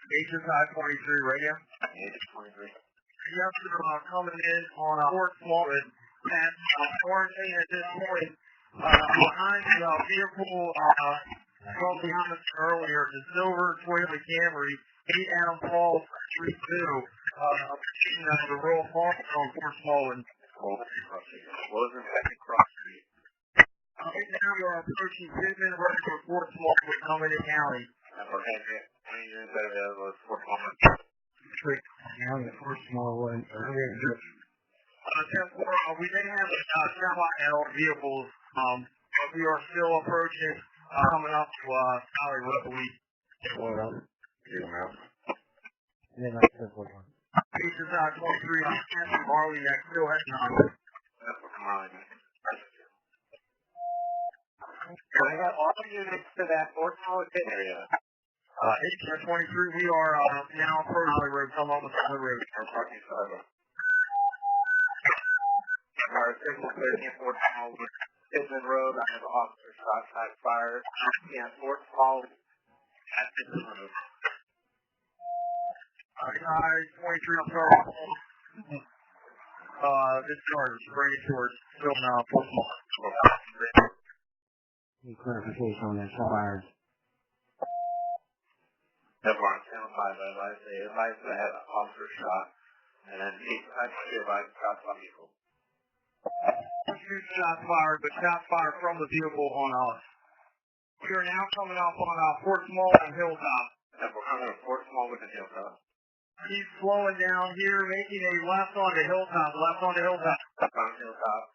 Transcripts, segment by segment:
HSI 23 radio. HSI 23. Yes, sir, coming in on a Fort Small and quarantine at this point. Behind the vehicle from behind us earlier, the silver Toyota Camry, 8 Adam Paul 32, the Royal Farm on Fort Small. What was the second cross street? Right now we are approaching Pittman Road for Fort Small with Cumming County. And for Henry, 20 units out of that was Fort Small. County, Fort Small one. We may have semi-L vehicles, but we are still approaching, coming up to Valley Road, I believe. What else? And then I said what one? HSI 23 on Kansas Marley next, still heading on. That's what Marley next. Can I have all units to that Fort Small area? HSI 23, we are now approaching Valley Road, come up with Valley Road. Our parking side. Our signal 13 Fort Small, Pittman Road, I have officer shot side fire. Yeah, Fort Small at Pittman Road. Guys, 23 on this charge, bring it towards still now, Fort Small. Any clarification on that fire? Never mind, 10-5, I had an officer shot, and then I advised shots on vehicle. Shot fired, but shot fired from the vehicle on us. We are now coming up on Fort Small and Hilltop. And we're coming to Fort Small with the Hilltop. He's slowing down here, making a left on the Hilltop, left on the Hilltop. Left on the Hilltop.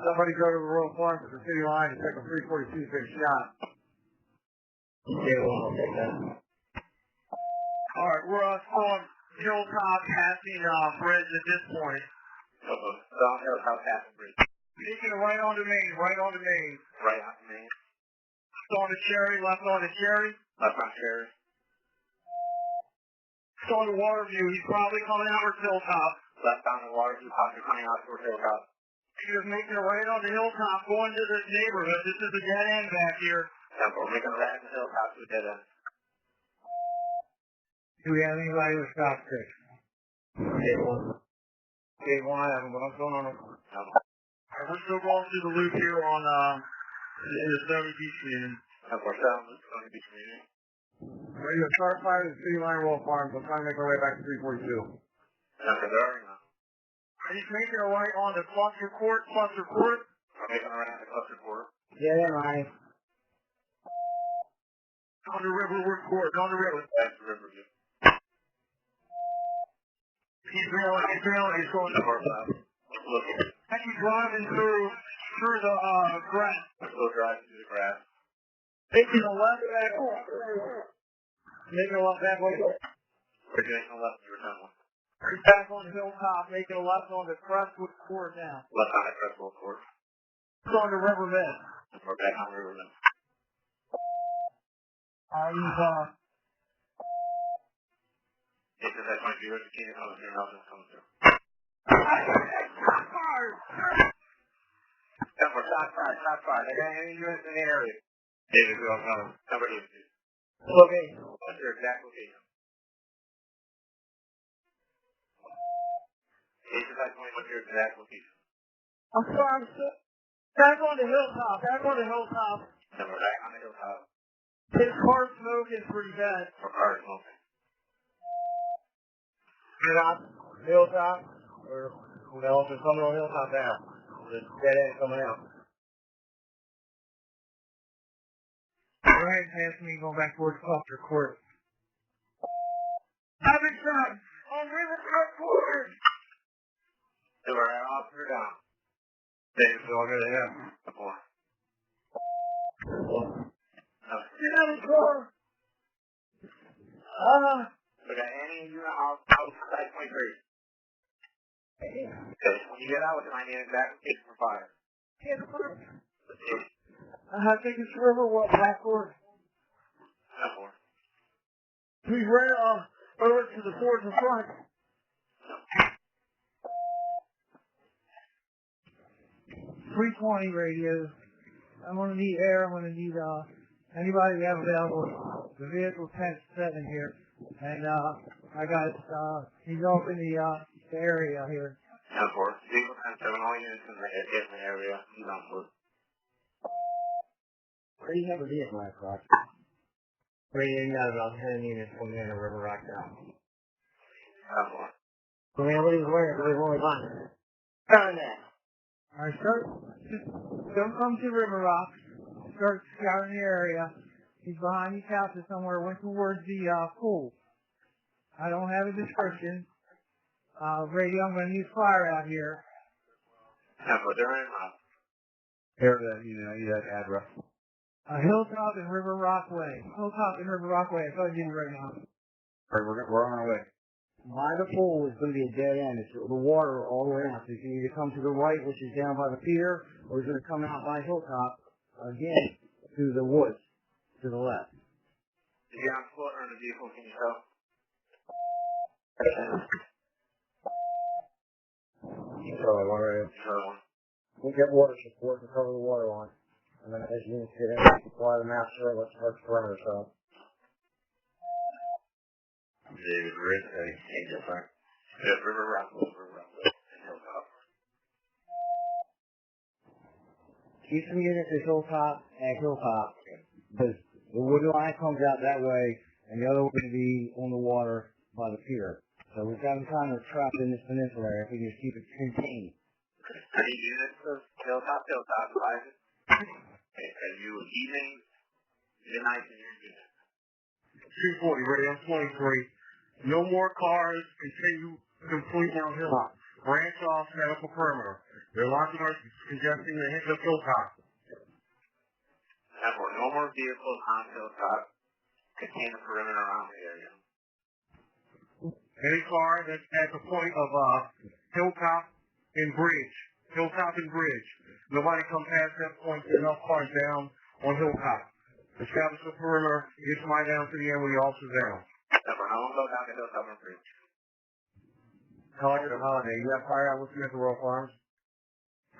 Somebody go to the Royal Farm for the city line and take a 342 big shot. Yeah, we'll take that. Alright, we're still on Hilltop passing bridge at this point. Down Hilltop passing bridge. Taking it right onto Main, right onto Main. Right onto Main. Left on the Cherry, left on the Cherry. Left on Cherry. Left on the Waterview, he's probably coming out towards Hilltop. Left on the Waterview, possibly coming out towards Hilltop. He was making it right on the Hilltop, going to the neighborhood. This is a dead end back here. Yeah, we're making it right on the Hilltop to a dead end. Do we have anybody with stop six? Okay, one of them, but I'm going on a... We're still going through the loop here on the Stony Beach community. And we're still on the Stony Beach community. Ready to start fire to the city line Royal Farms. I'm trying to make our way back to 342. After there, no. He's making a right on the Cluster Court. We're making a right on the Cluster Court. Yeah, right. On the Riverwood Court, on the river. That's the Riverview. He's going to the north. Actually driving through the grass. We're still driving through the grass. Making a left back. Making a left back. We're doing a left to return one. He's back on the Hilltop, making a left on the Crestwood Court now. Left on the Crestwood Court. It's on the River Bend. We're back on the River Bend. It's that might be where the king is coming through. Coming through. Shot fired. I got any units in the area. David, go on. Number 82. Okay. What's your exact location? What's your exact location? I'm sorry, sir. Back on the Hilltop. No, we're back on the Hilltop. His car's smoking pretty bad. Our car is smoking. You're not Hilltop? Or who else is coming on Hilltop now? The dead end coming out. Go ahead and pass me, going back towards Cluster Court. Having shot on Riverside Court! So we're at officer down. David, so I'll go to him. Before. Get out of the car! We got any unit outside 23. Okay, when you get out with my name, exact location for fire. I think it's Riverwood, Blackboard. Blackboard. We ran over to the forge in front. 320 radios. I'm going to need air. I'm going to need Anybody we have available, the vehicle 10-7 here, and I got, he's off in the area here. 10-4. Vehicle 10-7, all units in the area. He's on foot. Where do you have a vehicle at, Croc? You got about 10 units coming in a River Rock now. 10-4. So, man, what are you wearing? What are you wearing on? Turn that. Alright, don't come to River Rock. Start scouting the area. He's behind these houses somewhere, went towards the pool. I don't have a description. Radio, I'm going to use fire out here. 10-4, they're in Here, you have address. Hilltop and River Rockway. Hilltop and River Rockway. I'll tell you right now. Alright, we're on our way. By the pool is going to be a dead end. It's the water all the way out. So you can either come to the right, which is down by the pier, or he's going to come out by Hilltop, again, to the woods, to the left. Is he on foot or in a vehicle, can you tell? Charlie, one right in. Charlie 1. We'll get water support to cover the water line. And then as units get in, supply the master, let's start the perimeter, so. David Rick, ain't different. Yeah, River Rockwell, and Hilltop. Keep some units at Hilltop, because the wood line comes out that way, and the other one will be on the water by the pier. So we've got them kind of trapped in this peninsula area if we just keep it contained. 3 units of Hilltop, 5. And you evening, midnight, and your unit. 240, ready on 23. No more cars, continue complete down Hilltop. Branch off, set up a perimeter. There are lots of cars congesting the hit of Hilltop. 10-4, no more vehicles on Hilltop. Contain the perimeter around the area. Any car that's at the point of Hilltop and Bridge. Nobody come past that point. There's enough cars down on Hilltop. Establish a perimeter. Get somebody down to the end with the officers down. 10-4, no one go down to Hilltop and Bridge. Holiday, you have fire out with you at the Royal Farms?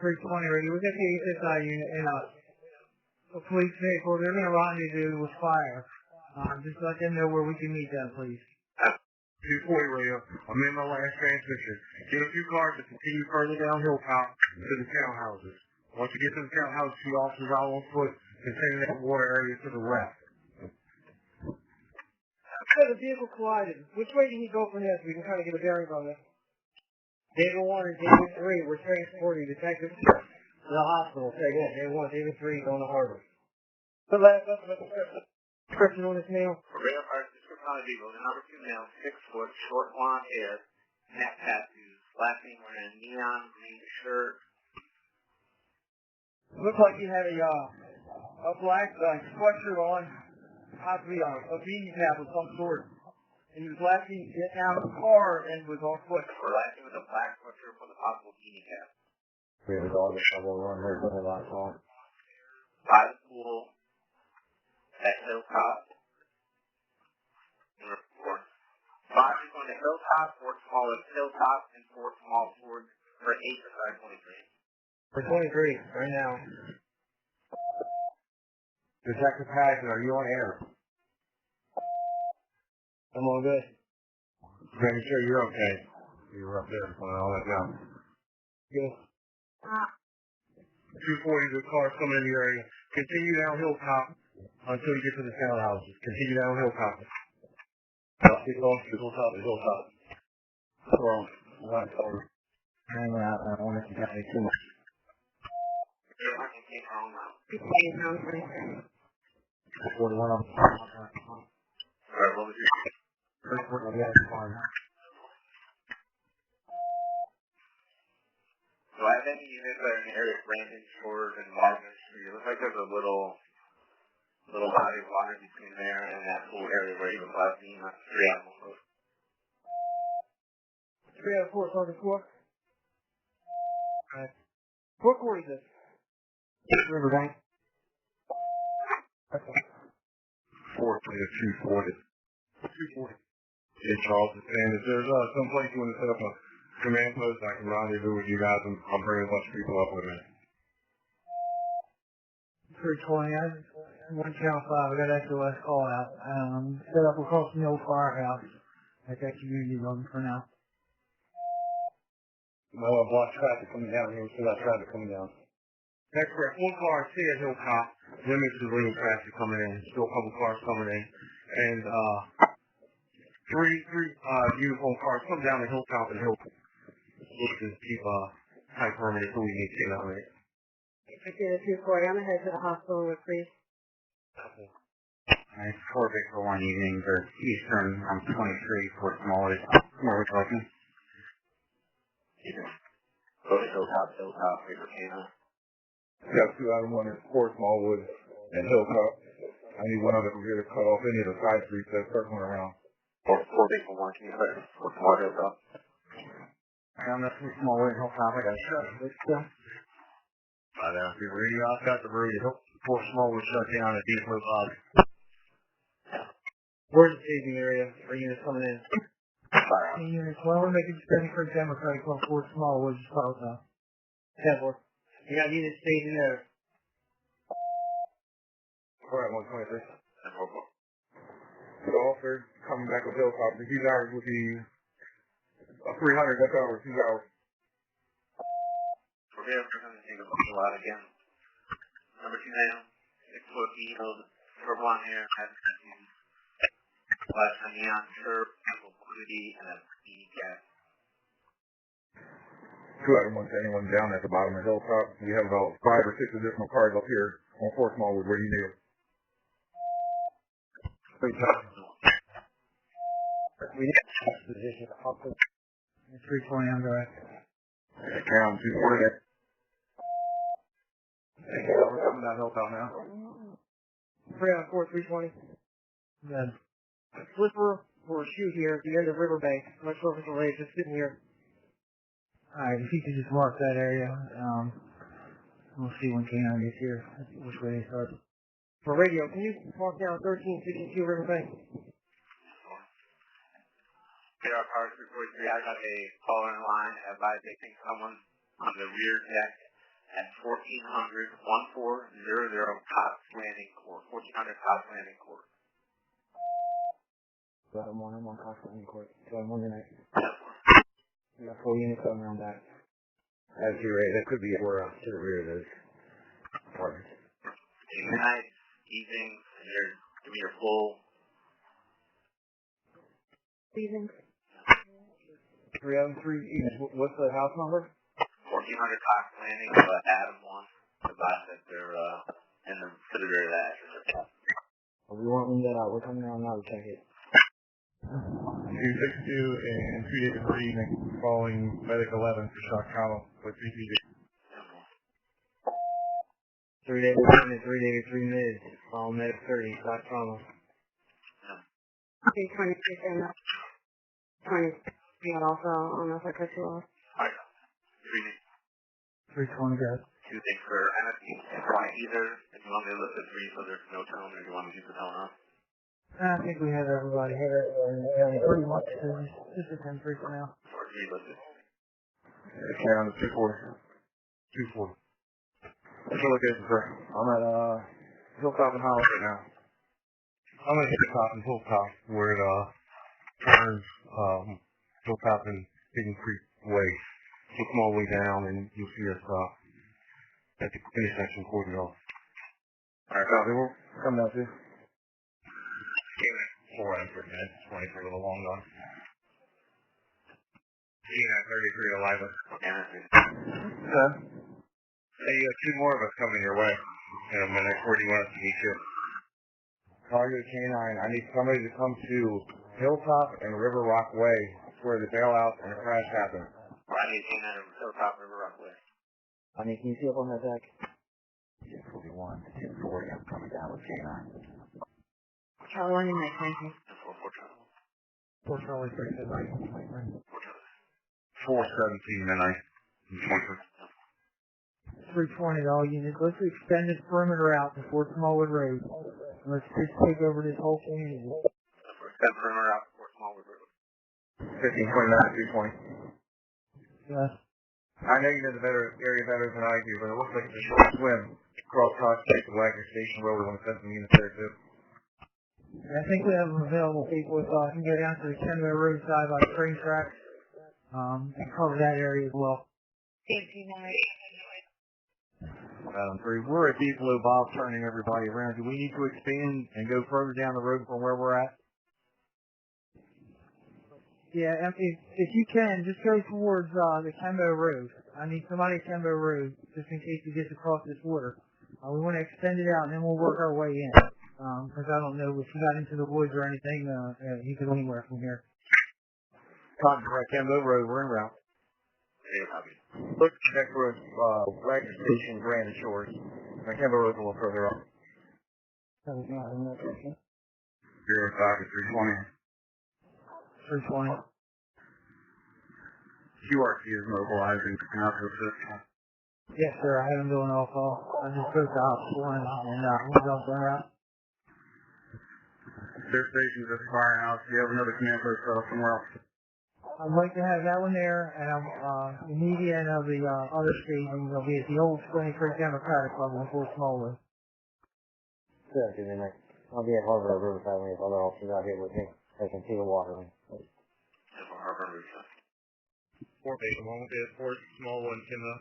320 ready. We'll get the ASI unit in a police vehicle. They're going to rendezvous with fire. Just let them know where we can meet them, please. 240 radio. I'm in my last transmission. Get a few cars to continue further down Hilltop to the townhouses. Once you get to the townhouses, the officers out on foot containing that water area to the left. So the vehicle collided. Which way did he go from this? We can kind of get a bearing on this. David 1 and David 3, we're transporting detectives to the hospital. Say again, David 1, David 3 going to Harbor. The last description on this male. Radar fire description on the vehicle. The number 2 male, 6 foot, short blonde hair, neck tattoos, last name wearing a neon green shirt. Looks like he had a black sweatshirt on, possibly a beanie cap of some sort. And he was laughing to get out of the car and was on foot. Or laughing with a black sweatshirt with a possible beanie cap. We have a dog in trouble run here for the last song. By the pool at Hilltop. Number 4. 5 is going to Hilltop, Fort Small at Hilltop, and Fort Small Ford for 8 for 523. For 23, right now. Detective Patterson, are you on air? I'm all good. Making sure you're okay. You were up there when all that down. Good. 240, the cars coming in the area. Continue down Hilltop until you get to the townhouses. Continue down Hilltop. Hilltop. Wrong. Right over. Hang out. I don't want to get me too much. I can take her home now. 41 of them. Alright, what was your First one, the other farm. Do I have any units that are in the area of Brandon Shores and Marvin Street? It looks like there's a little body of water between there and that pool area where he was last seen. That's 3 out of 4. 3 out of 4, Sergeant 4. Alright. What court is this? Riverbank. Okay. 240. 240. Hey, Charles, it's saying if there's some place you want to set up a command post, I can rendezvous with you guys, and I'll bring a bunch of people up with me. 320, One channel 5, I got SOS call out. Set up across the old firehouse at that community building for now. Well, block traffic coming down here. We still got traffic coming down. That's correct. One car stay at Hilltop. Limits the lane traffic coming in. Still a couple cars coming in. And three uniform cars come down to Hilltop and Hilltop. Just to keep high permanent so we need to get on it. I see the 240. I'm gonna head to the hospital with please. It's 4 big for one evening, the Eastern on 23 for Smallwood. Where we're talking. Go to Hilltop, Paper Cana. Got 2 out of 1 at Fort Smallwood and Hilltop. I need one other from here to cut off any of the side streets that start going around. 4 big for one. Can you put Fort Smallwood Hilltop? I'm not from Smallwood and Hilltop. I got shut. I know. We're really outside the road. Fort Smallwood shut down at Depot Lodge. Where's the staging area? Are units coming in? Fire. Units. Well, we're making spending for Democratic on Fort Smallwood, just follows now. 10-4. You got units staging there. We're at 123. And 4-4. The officer coming back with Hilltop. These hours would be 300. That's ours. 2 hours. We're here for something to take a lot again. Number 2 now. 6 foot yield. For one here. Last time neon serve. Liquidity and a B gas. 2 out of 1 to anyone down at the bottom of Hilltop. We have about 5 or 6 additional cars up here on Fort Smallwood where you need them. We need position up to 320 on direct. Count 240. We're coming down Hilltop now. 3 on 4, 320. Then slipper or shoot here at the end of Riverbank. I'm not sure if it's related, just sitting here. Alright, if you could just mark that area, we'll see when K9 gets here, which way they start. For radio, can you mark down 1362 Riverbank? KR Cars 343, I got a caller in line advised they think someone on the rear deck at 1400 Cox Landing Court. 1400 Cox Landing Court. Got him on Cox Landing Court. Got him on the night. We got 4 units coming around back. As you're right, that could be where to the rear of those apartments. Tonight, evening, give me your full. Evening. 3 on 3 units. What's the house number? 1400 Cox Landing, Adam 1. Advised that they're in the rear of that. We won't leave that out. We're coming around now to check it. 262 and 3 days for evening, following Medic 11 for shock trauma with BPD. 3 days, 3 mids. Follow Medic 30, shock trauma. Okay, 23 and 20. You got also, I don't know if I cut you off. Alright. 320 guys. 2 things for MSP. Either, if you want me to list the 3 so there's no tone, or if you want me to keep the tone up. I think we have everybody here. Pretty much. Just a 10-3 for now. Or 3 listed. Count 240. 240. What's your location, sir? I'm at Hilltop and Hollis right now. I'm going to hit the top and Hilltop where it turns Hilltop and Hidden Creek Way. So small way down and you'll see us at the intersection cordoned off. Alright, copy. We'll come down to you. 4 items per minute, 20 for a little long gone. K9 33 to Lima. Okay. Hey, you got 2 more of us coming your way in a minute. Where do you want us to meet you? Target K9. I need somebody to come to Hilltop and River Rock Way. That's where the bailout and the crash happened. I need K9 at Hilltop River Rock Way. I mean, can you see up on that deck? 241, 240, I'm coming down with K9. Charlie, one in my 20. 4 Charlie 3 tonight. 417 tonight. 320 all units. Let's extend this perimeter out to Fort Smallwood Road. Let's just take over this whole community. Extend perimeter out to Fort Smallwood Road. 1529, 320. Yes. I know you know the area better than I do, but it looks like it's a short swim across Cross Street to Wagner Station Road. We want to send some units there too. I think we have available people if can go down to the Kenmore Road side by the train tracks and cover that area as well. 3. We're at Deep Blue Bob turning everybody around. Do we need to expand and go further down the road from where we're at? Yeah, if you can, just go towards the Kenmore Road. I need somebody at Kenmore Road just in case he gets across this water. We want to extend it out and then we'll work our way in. Because I don't know if he got into the woods or anything. He could anywhere from here. Contact Kenmore Road. We're en route. Look, check for Wagner Station, Grand Shores. Kenmore Road's a little further up. 0-5 to 320. 320. QRT is mobilizing to come out to assist. Yes, sir. I have him doing all call. I just spoke to Ops 1 and we'll jump there out. Their station's just firing out. Do you have another command post somewhere else? I'd like to have that one there, and the median of the other station will be at the old Stony Creek Democratic Club in Fort Smallwood. Sure, I'll be at Harbor Riverside when other officers out here with me. I can see the water. Harbor Riverside. Fort Bacon, one will be at Fort Smallwood and Kimmo.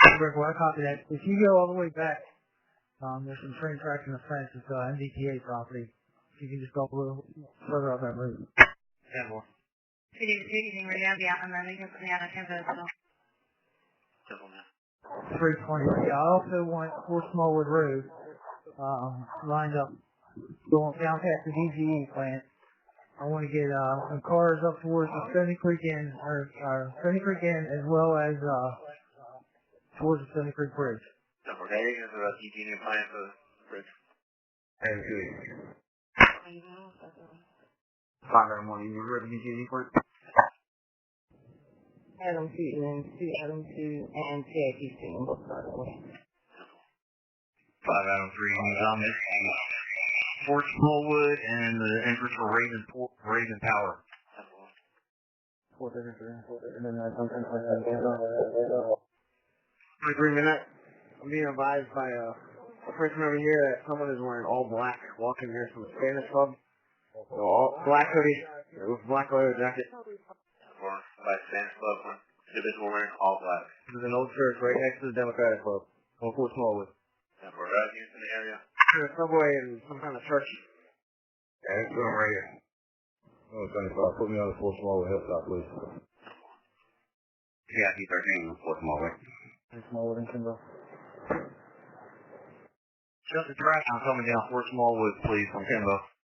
I copy that. If you go all the way back, there's some train tracks in the fence. It's MDTA property. You can just go a little further up that road. 10 more. If you do anything, we're going to be out and then we can put me out of tempo as well. 320. I also want Fort Smallwood Road lined up going down past the DGE plant. I want to get some cars up towards the Stony Creek Inn, as well as towards the Stony Creek Bridge. Okay, is there a DGE plan for the bridge? And 2. 5 1. You ready to DGE for it? Adam 2 and Adam 2 and CIT team. 5 Adam 3 on this. Fort Smallwood and the entrance for Raven Tower. 4 and then 3 minutes. I'm being advised by a person over here that someone is wearing all black walking here from the Spanish club. So all black hoodie with black leather jacket. By Spanish Club, individual wearing all black. This is an old church right next to the Democratic Club on Fort Smallwood. For residents in the area. There's a subway and some kind of church. Yeah, it's going right here. Oh, put me on the Fort Smallwood hilltop, please. Yeah, keep our name on Fort Smallwood. Smallwood and Kimbo. Shut the track. I'm coming down Fort Smallwood, please, from Kimbo.